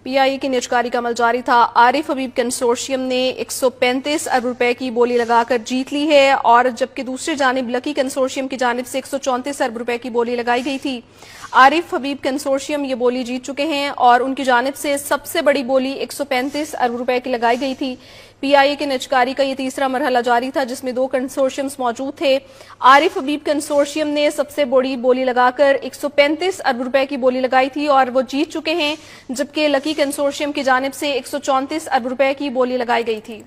PIA की निजकारी का अमल जारी था। आरिफ हबीब कंसोर्शियम ने 135 अरब रुपए की बोली लगाकर जीत ली है और जबकि दूसरी जानिब लकी कंसोर्शियम की जानिब से 134 अरब रुपए की बोली लगाई गई थी। आरिफ हबीब कंसोर्शियम ये बोली जीत चुके हैं और उनकी जानिब से सबसे बड़ी बोली 135 अरब रुपए की लगाई गई थी। PIA के निजकारी का ये तीसरा मरहला जारी था जिसमें 2 कंसोर्शियम्स मौजूद थे। आरिफ हबीब कंसोर्शियम ने सबसे बड़ी बोली लगाकर 135 अरब रुपए की बोली लगाई थी और वो जीत चुके हैं, जबकि लकी कंसोर्शियम की जानिब से 134 अरब रुपए की बोली लगाई गई थी।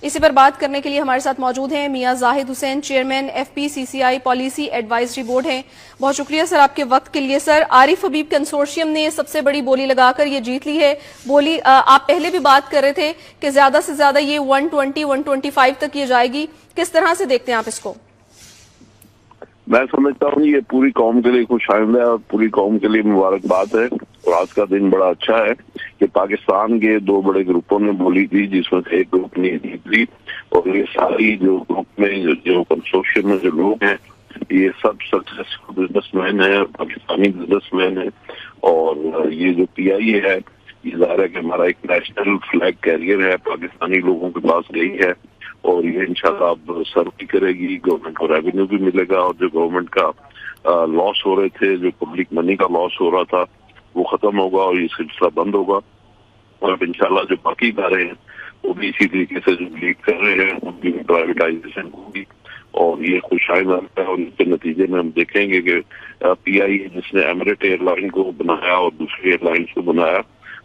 इसी पर बात करने के लिए हमारे साथ मौजूद हैं Mian Zahid Hussain, chairman FPCCI policy advisory board हैं। बहुत शुक्रिया सर आपके वक्त के लिए। सर, आरिफ हबीब कंसोर्शियम ने सबसे बड़ी बोली लगाकर ये जीत ली है। बोली आप पहले भी बात कर रहे थे कि ज्यादा से ज्यादा ये 120-125 तक ये जाएगी, किस तरह से देखते हैं आप इसको? मैं समझता हूँ ये पूरी कौम के लिए खुशहाइंद है और पूरी कौम के लिए मुबारकबाद है। और आज का दिन बड़ा अच्छा है कि पाकिस्तान के 2 बड़े ग्रुपों ने बोली थी, जिसमें से एक ग्रुप ने जीत ली और ये सारी जो ग्रुप में जो कंसोर्शियम में जो लोग हैं ये सब सक्सेसफुल बिजनेसमैन है, पाकिस्तानी बिजनेसमैन है। और ये जो PIA है ये ज़ाहिर है कि हमारा एक नेशनल फ्लैग कैरियर है, पाकिस्तानी लोगों के पास गई है और ये इंशाल्लाह अब सर्व भी करेगी। गवर्नमेंट को रेवेन्यू भी मिलेगा और जो गवर्नमेंट का लॉस हो रहे थे, जो पब्लिक मनी का लॉस हो रहा था, वो खत्म होगा और ये सिलसिला बंद होगा। और अब इंशाल्लाह जो बाकी इदारे हैं वो भी इसी तरीके से जो लीड कर रहे हैं उनकी प्राइवेटाइजेशन होगी और ये खुशहाइंद है। और इसके नतीजे में हम देखेंगे कि PIA जिसने एमिरेट एयरलाइन को बनाया और दूसरी एयरलाइंस को बनाया,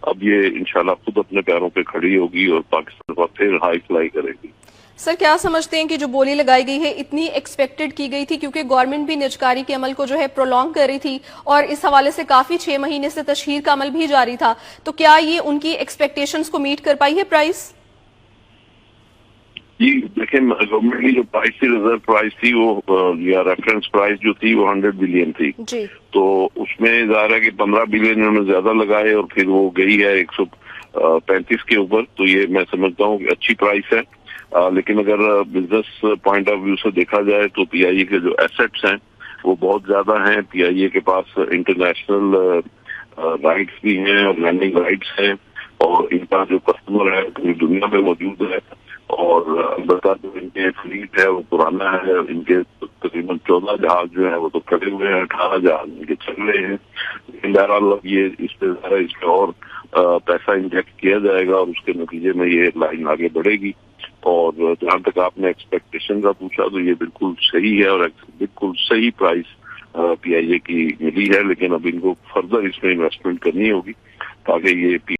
अब ये इंशाल्लाह खुद अपने पैरों पे खड़ी होगी और पाकिस्तान पर फिर हाई फ्लाई करेगी। सर, क्या समझते हैं कि जो बोली लगाई गई है इतनी एक्सपेक्टेड की गई थी, क्योंकि गवर्नमेंट भी निजकारी के अमल को जो है प्रोलॉन्ग कर रही थी और इस हवाले से काफी 6 महीने से तशहीर का अमल भी जारी था, तो क्या ये उनकी एक्सपेक्टेशंस को मीट कर पाई है प्राइस? जी देखिए, गवर्नमेंट की जो प्राइस थी, रिजर्व प्राइस थी, वो या रेफरेंस प्राइस जो थी वो 100 बिलियन थी जी। तो उसमें ज़ाहिर है कि 15 बिलियन उन्होंने ज्यादा लगाए और फिर वो गई है 135 के ऊपर। तो ये मैं समझता हूँ कि अच्छी प्राइस है। लेकिन अगर बिजनेस पॉइंट ऑफ व्यू से देखा जाए तो PIA के जो एसेट्स हैं वो बहुत ज्यादा हैं। PIA के पास इंटरनेशनल राइट्स भी हैं और लैंडिंग राइट्स हैं और इनका जो कस्टमर है पूरी दुनिया में मौजूद है। और अलबत्ता जो इनके फ्लीट है वो पुराना है। इनके तकरीबन 14 जहाज जो है वो तो खड़े हुए हैं, 18 जहाज इनके चल रहे हैं। लेकिन बहरहाल ये इस पे और पैसा इंजेक्ट किया जाएगा और उसके नतीजे में ये लाइन आगे बढ़ेगी। और जहां तक आपने एक्सपेक्टेशन का पूछा तो ये बिल्कुल सही है और बिल्कुल सही प्राइस PIA की मिली है। लेकिन अब इनको फर्दर इसमें इन्वेस्टमेंट करनी होगी ताकि ये